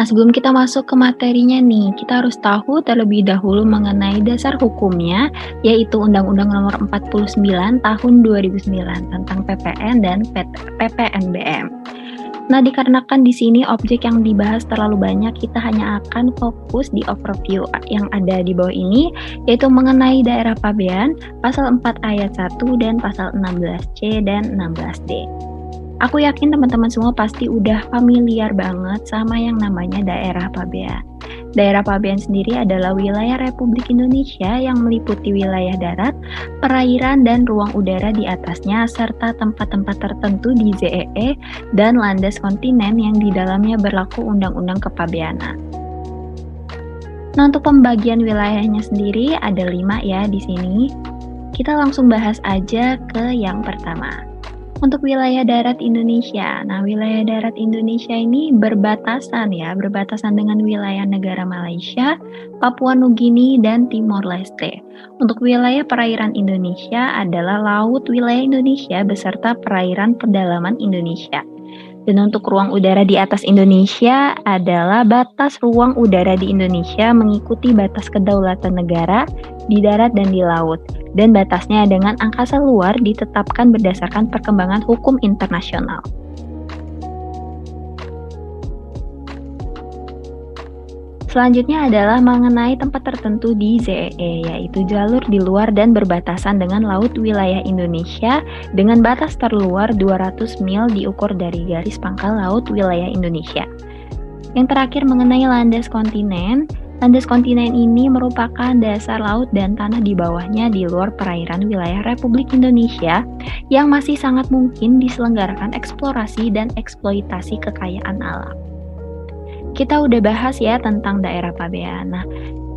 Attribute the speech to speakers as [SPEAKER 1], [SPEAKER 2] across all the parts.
[SPEAKER 1] Nah, sebelum kita masuk ke materinya nih, kita harus tahu terlebih dahulu mengenai dasar hukumnya, yaitu Undang-Undang Nomor 49 Tahun 2009 tentang PPN dan PPNBM. Nah, dikarenakan di sini objek yang dibahas terlalu banyak, kita hanya akan fokus di overview yang ada di bawah ini, yaitu mengenai daerah pabean, pasal 4 ayat 1 dan pasal 16C dan 16D. Aku yakin teman-teman semua pasti udah familiar banget sama yang namanya daerah pabean. Daerah pabean sendiri adalah wilayah Republik Indonesia yang meliputi wilayah darat, perairan, dan ruang udara di atasnya, serta tempat-tempat tertentu di ZEE dan landas kontinen yang di dalamnya berlaku Undang-Undang Kepabeanan. Nah, untuk pembagian wilayahnya sendiri ada 5 ya di sini. Kita langsung bahas aja ke yang pertama. Untuk wilayah darat Indonesia. Nah, wilayah darat Indonesia ini berbatasan dengan wilayah negara Malaysia, Papua Nugini, dan Timor Leste. Untuk wilayah perairan Indonesia adalah laut wilayah Indonesia beserta perairan pedalaman Indonesia. Dan untuk ruang udara di atas Indonesia adalah batas ruang udara di Indonesia mengikuti batas kedaulatan negara di darat dan di laut. Dan batasnya dengan angkasa luar ditetapkan berdasarkan perkembangan hukum internasional. Selanjutnya adalah mengenai tempat tertentu di ZEE, yaitu jalur di luar dan berbatasan dengan laut wilayah Indonesia dengan batas terluar 200 mil diukur dari garis pangkal laut wilayah Indonesia. Yang terakhir mengenai landas kontinen. Landas kontinen ini merupakan dasar laut dan tanah di bawahnya di luar perairan wilayah Republik Indonesia yang masih sangat mungkin diselenggarakan eksplorasi dan eksploitasi kekayaan alam. Kita udah bahas ya tentang daerah pabean. Nah,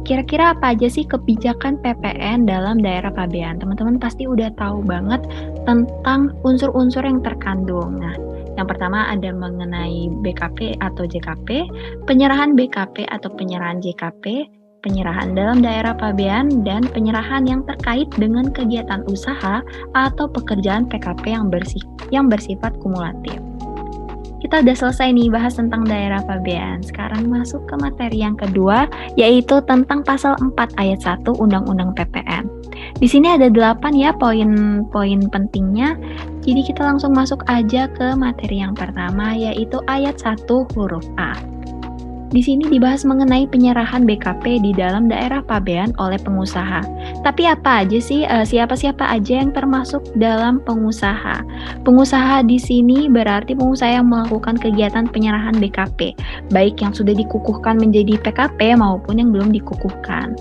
[SPEAKER 1] kira-kira apa aja sih kebijakan PPN dalam daerah pabean? Teman-teman pasti udah tahu banget tentang unsur-unsur yang terkandung. Nah, yang pertama ada mengenai BKP atau JKP, penyerahan BKP atau penyerahan JKP, penyerahan dalam daerah pabean, dan penyerahan yang terkait dengan kegiatan usaha atau pekerjaan PKP yang bersifat kumulatif. Kita udah selesai nih bahas tentang daerah pabean. Sekarang masuk ke materi yang kedua, yaitu tentang pasal 4 ayat 1 Undang-Undang PPN. Di sini ada 8 ya poin-poin pentingnya. Jadi kita langsung masuk aja ke materi yang pertama, yaitu ayat 1 huruf A. Di sini dibahas mengenai penyerahan BKP di dalam daerah pabean oleh pengusaha. Tapi apa aja sih, siapa-siapa aja yang termasuk dalam pengusaha? Pengusaha di sini berarti pengusaha yang melakukan kegiatan penyerahan BKP, baik yang sudah dikukuhkan menjadi PKP maupun yang belum dikukuhkan.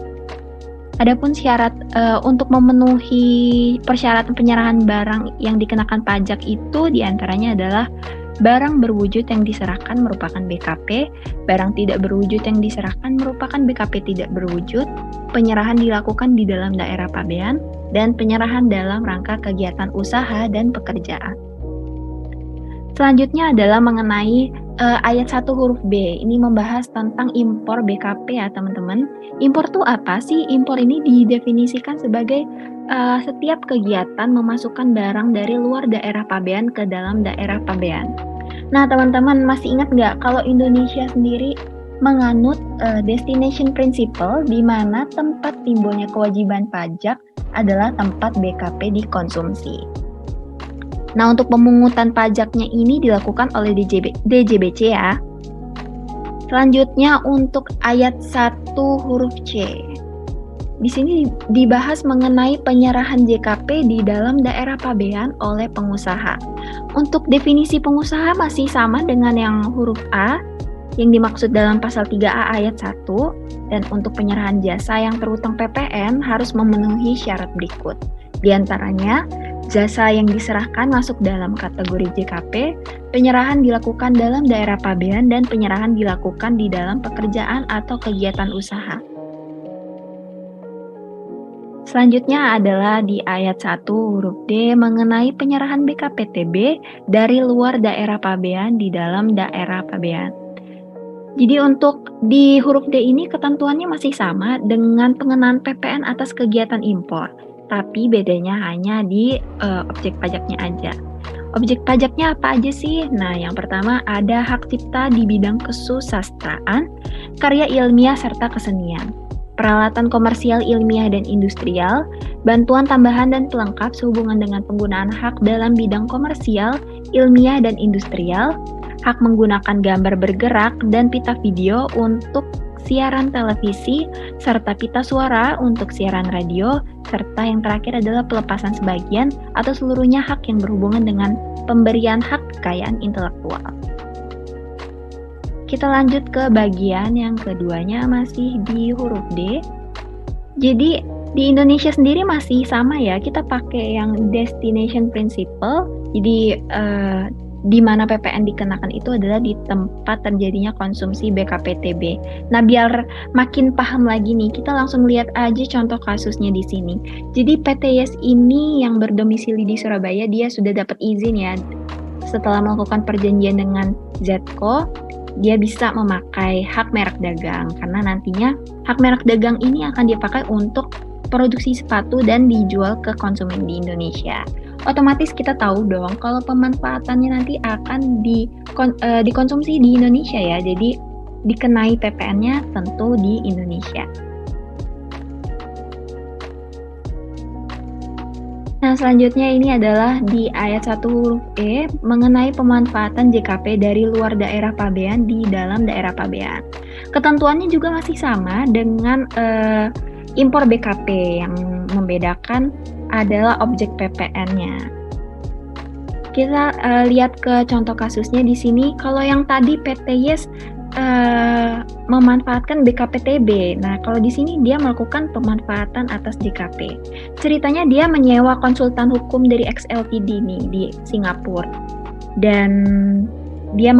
[SPEAKER 1] Adapun syarat untuk memenuhi persyaratan penyerahan barang yang dikenakan pajak itu diantaranya adalah barang berwujud yang diserahkan merupakan BKP, barang tidak berwujud yang diserahkan merupakan BKP tidak berwujud, penyerahan dilakukan di dalam daerah pabean, dan penyerahan dalam rangka kegiatan usaha dan pekerjaan. Selanjutnya adalah mengenai ayat 1 huruf B. Ini membahas tentang impor BKP ya teman-teman. Impor itu apa sih? Impor ini didefinisikan sebagai setiap kegiatan memasukkan barang dari luar daerah pabean ke dalam daerah pabean. Nah teman-teman masih ingat nggak kalau Indonesia sendiri menganut destination principle di mana tempat timbulnya kewajiban pajak adalah tempat BKP dikonsumsi. Nah, untuk pemungutan pajaknya ini dilakukan oleh DJBC ya. Selanjutnya untuk ayat 1 huruf C. Di sini dibahas mengenai penyerahan JKP di dalam daerah pabean oleh pengusaha. Untuk definisi pengusaha masih sama dengan yang huruf A yang dimaksud dalam pasal 3A ayat 1, dan untuk penyerahan jasa yang terutang PPN harus memenuhi syarat berikut. Di antaranya, jasa yang diserahkan masuk dalam kategori JKP, penyerahan dilakukan dalam daerah pabean, dan penyerahan dilakukan di dalam pekerjaan atau kegiatan usaha. Selanjutnya adalah di ayat 1 huruf D mengenai penyerahan BKPTB dari luar daerah pabean di dalam daerah pabean. Jadi untuk di huruf D ini ketentuannya masih sama dengan pengenaan PPN atas kegiatan impor, tapi bedanya hanya di objek pajaknya aja. Objek pajaknya apa aja sih? Nah, yang pertama ada hak cipta di bidang kesusastraan, karya ilmiah serta kesenian, peralatan komersial ilmiah dan industrial, bantuan tambahan dan pelengkap sehubungan dengan penggunaan hak dalam bidang komersial, ilmiah dan industrial, hak menggunakan gambar bergerak dan pita video untuk siaran televisi, serta pita suara untuk siaran radio, serta yang terakhir adalah pelepasan sebagian atau seluruhnya hak yang berhubungan dengan pemberian hak kekayaan intelektual. Kita lanjut ke bagian yang keduanya masih di huruf D. Jadi di Indonesia sendiri masih sama ya, kita pakai yang destination principle. Jadi di mana PPN dikenakan itu adalah di tempat terjadinya konsumsi BKPTB. Nah, biar makin paham lagi nih, kita langsung lihat aja contoh kasusnya di sini. Jadi PTYS ini yang berdomisili di Surabaya, dia sudah dapat izin ya. Setelah melakukan perjanjian dengan Zco, dia bisa memakai hak merek dagang karena nantinya hak merek dagang ini akan dipakai untuk produksi sepatu dan dijual ke konsumen di Indonesia. Otomatis kita tahu dong kalau pemanfaatannya nanti akan dikonsumsi di Indonesia ya, jadi dikenai PPN-nya tentu di Indonesia. Nah, selanjutnya ini adalah di ayat 1 huruf E mengenai pemanfaatan JKP dari luar daerah pabean di dalam daerah pabean. Ketentuannya juga masih sama dengan impor BKP, yang membedakan adalah objek PPN-nya. Kita lihat ke contoh kasusnya di sini. Kalau yang tadi PTYS memanfaatkan BKPTB. Nah, kalau di sini dia melakukan pemanfaatan atas JKP. Ceritanya dia menyewa konsultan hukum dari XLPD nih di Singapura. Dan dia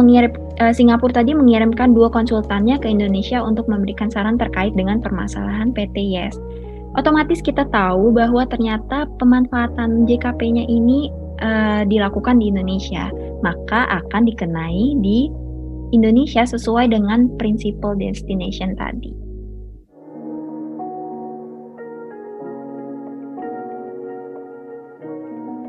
[SPEAKER 1] Singapura tadi mengirimkan 2 konsultannya ke Indonesia untuk memberikan saran terkait dengan permasalahan PTYS. Otomatis kita tahu bahwa ternyata pemanfaatan JKP-nya ini dilakukan di Indonesia, maka akan dikenai di Indonesia sesuai dengan prinsipal destination tadi.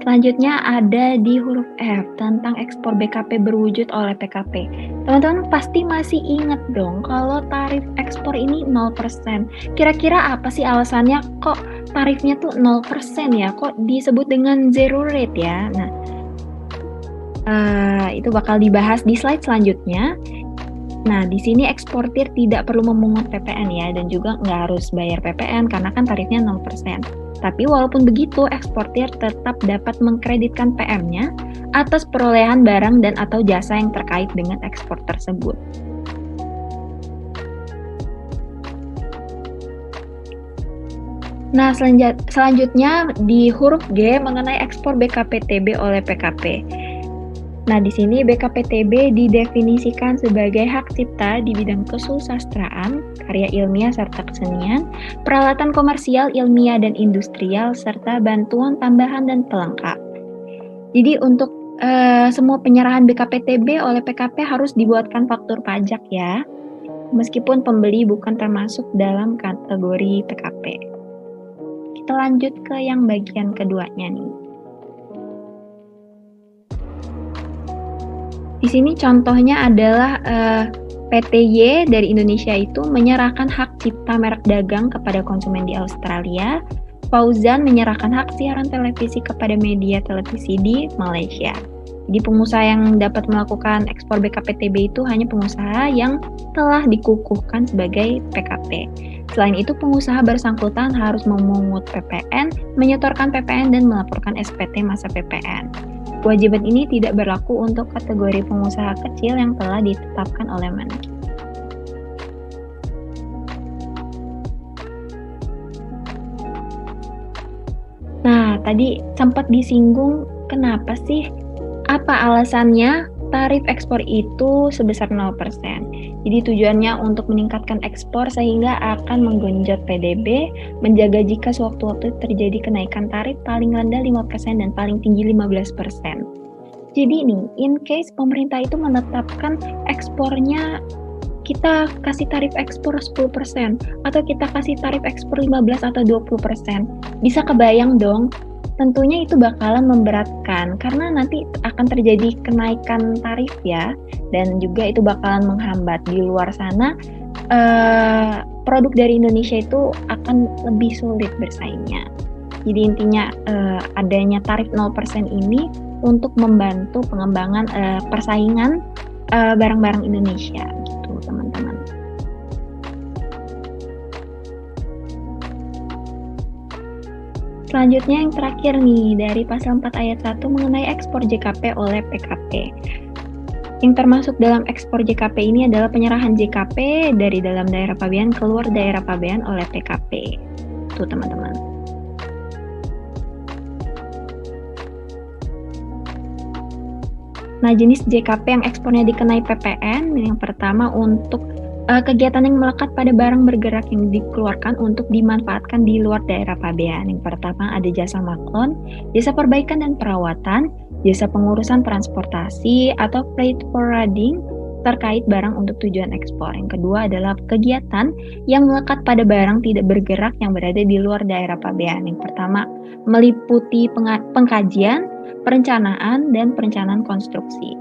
[SPEAKER 1] Selanjutnya ada di huruf F tentang ekspor BKP berwujud oleh PKP. Teman-teman pasti masih ingat dong kalau tarif ekspor ini 0%. Kira-kira apa sih alasannya kok tarifnya tuh 0% ya? Kok disebut dengan zero rate ya? Nah, itu bakal dibahas di slide selanjutnya. Nah, di sini eksportir tidak perlu memungut PPN ya, dan juga nggak harus bayar PPN karena kan tarifnya 0%. Tapi walaupun begitu, eksportir tetap dapat mengkreditkan PM-nya atas perolehan barang dan atau jasa yang terkait dengan ekspor tersebut. Nah, selanjutnya di huruf G mengenai ekspor BKPTB oleh PKP. Nah, di sini BKPTB didefinisikan sebagai hak cipta di bidang kesusastraan, karya ilmiah serta kesenian, peralatan komersial ilmiah dan industrial, serta bantuan tambahan dan pelengkap. Jadi untuk semua penyerahan BKPTB oleh PKP harus dibuatkan faktur pajak ya, meskipun pembeli bukan termasuk dalam kategori PKP. Kita lanjut ke yang bagian keduanya nih. Di sini contohnya adalah PTY dari Indonesia itu menyerahkan hak cipta merek dagang kepada konsumen di Australia. Fauzan menyerahkan hak siaran televisi kepada media televisi di Malaysia. Jadi pengusaha yang dapat melakukan ekspor BKPTB itu hanya pengusaha yang telah dikukuhkan sebagai PKP. Selain itu, pengusaha bersangkutan harus memungut PPN, menyetorkan PPN, dan melaporkan SPT masa PPN. Kewajiban ini tidak berlaku untuk kategori pengusaha kecil yang telah ditetapkan oleh Menkyu. Nah, tadi sempat disinggung kenapa sih, apa alasannya tarif ekspor itu sebesar 0%. Jadi tujuannya untuk meningkatkan ekspor sehingga akan menggenjot PDB, menjaga jika sewaktu-waktu terjadi kenaikan tarif paling rendah 5% dan paling tinggi 15%. Jadi nih, in case pemerintah itu menetapkan ekspornya kita kasih tarif ekspor 10% atau kita kasih tarif ekspor 15 atau 20%. Bisa kebayang dong Tentunya itu bakalan memberatkan karena nanti akan terjadi kenaikan tarif ya, dan juga itu bakalan menghambat di luar sana produk dari Indonesia itu akan lebih sulit bersaingnya. Jadi intinya adanya tarif 0% ini untuk membantu pengembangan persaingan barang-barang Indonesia gitu teman-teman. Selanjutnya yang terakhir nih, dari pasal 4 ayat 1 mengenai ekspor JKP oleh PKP. Yang termasuk dalam ekspor JKP ini adalah penyerahan JKP dari dalam daerah pabean keluar daerah pabean oleh PKP. Tuh teman-teman. Nah, jenis JKP yang ekspornya dikenai PPN, yang pertama untuk kegiatan yang melekat pada barang bergerak yang dikeluarkan untuk dimanfaatkan di luar daerah pabean. Yang pertama ada jasa maklon, jasa perbaikan dan perawatan, jasa pengurusan transportasi atau freight forwarding terkait barang untuk tujuan ekspor. Yang kedua adalah kegiatan yang melekat pada barang tidak bergerak yang berada di luar daerah pabean. Yang pertama meliputi pengkajian, perencanaan, dan perencanaan konstruksi.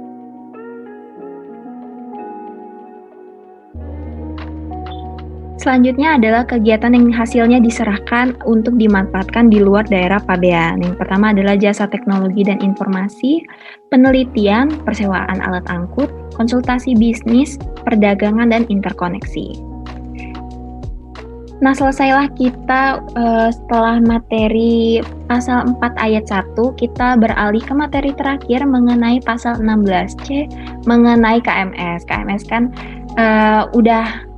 [SPEAKER 1] Selanjutnya adalah kegiatan yang hasilnya diserahkan untuk dimanfaatkan di luar daerah pabean. Yang pertama adalah jasa teknologi dan informasi, penelitian, persewaan alat angkut, konsultasi bisnis, perdagangan, dan interkoneksi. Nah, selesailah kita setelah materi pasal 4 ayat 1, kita beralih ke materi terakhir mengenai pasal 16C mengenai KMS. KMS kan udah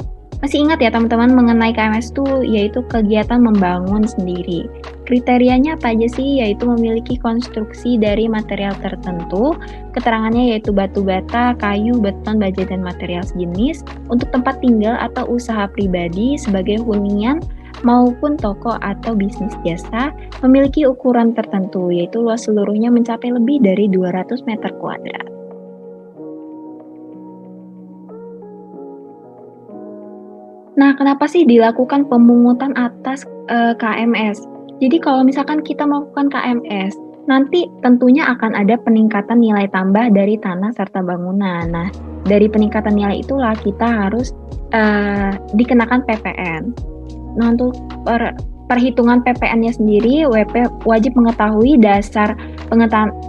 [SPEAKER 1] masih ingat ya teman-teman mengenai KMS itu yaitu kegiatan membangun sendiri. Kriterianya apa aja sih? Yaitu memiliki konstruksi dari material tertentu, keterangannya yaitu batu bata, kayu, beton, baja, dan material sejenis untuk tempat tinggal atau usaha pribadi sebagai hunian maupun toko atau bisnis jasa, memiliki ukuran tertentu yaitu luas seluruhnya mencapai lebih dari 200 meter kuadrat. Nah, kenapa sih dilakukan pemungutan atas KMS? Jadi kalau misalkan kita melakukan KMS, nanti tentunya akan ada peningkatan nilai tambah dari tanah serta bangunan. Nah, dari peningkatan nilai itulah kita harus dikenakan PPN. Nah, untuk perhitungan PPN-nya sendiri, WP wajib mengetahui dasar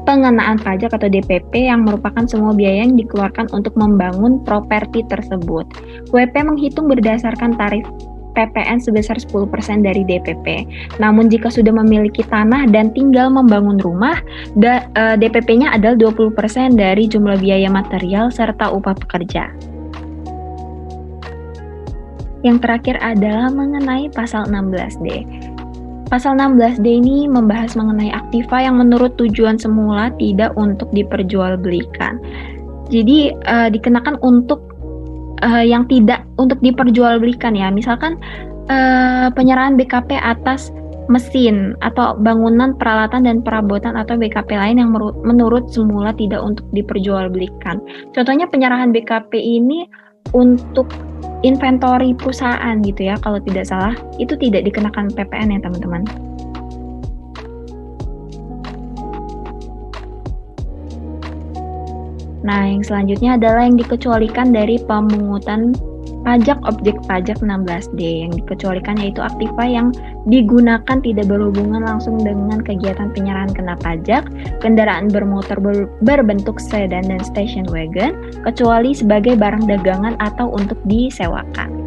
[SPEAKER 1] pengenaan pajak atau DPP yang merupakan semua biaya yang dikeluarkan untuk membangun properti tersebut. WP menghitung berdasarkan tarif PPN sebesar 10% dari DPP. Namun jika sudah memiliki tanah dan tinggal membangun rumah, DPP-nya adalah 20% dari jumlah biaya material serta upah pekerja. Yang terakhir adalah mengenai pasal 16D. Pasal 16D ini membahas mengenai aktiva yang menurut tujuan semula tidak untuk diperjualbelikan. Jadi dikenakan untuk yang tidak untuk diperjualbelikan ya. Misalkan penyerahan BKP atas mesin atau bangunan, peralatan, dan perabotan atau BKP lain yang menurut semula tidak untuk diperjualbelikan. Contohnya penyerahan BKP ini untuk inventory perusahaan gitu ya, kalau tidak salah itu tidak dikenakan PPN ya teman-teman. Nah, yang selanjutnya adalah yang dikecualikan dari pemungutan pajak objek pajak 16D. Yang dikecualikan yaitu aktiva yang digunakan tidak berhubungan langsung dengan kegiatan penyerahan kena pajak, kendaraan bermotor berbentuk sedan dan station wagon, kecuali sebagai barang dagangan atau untuk disewakan.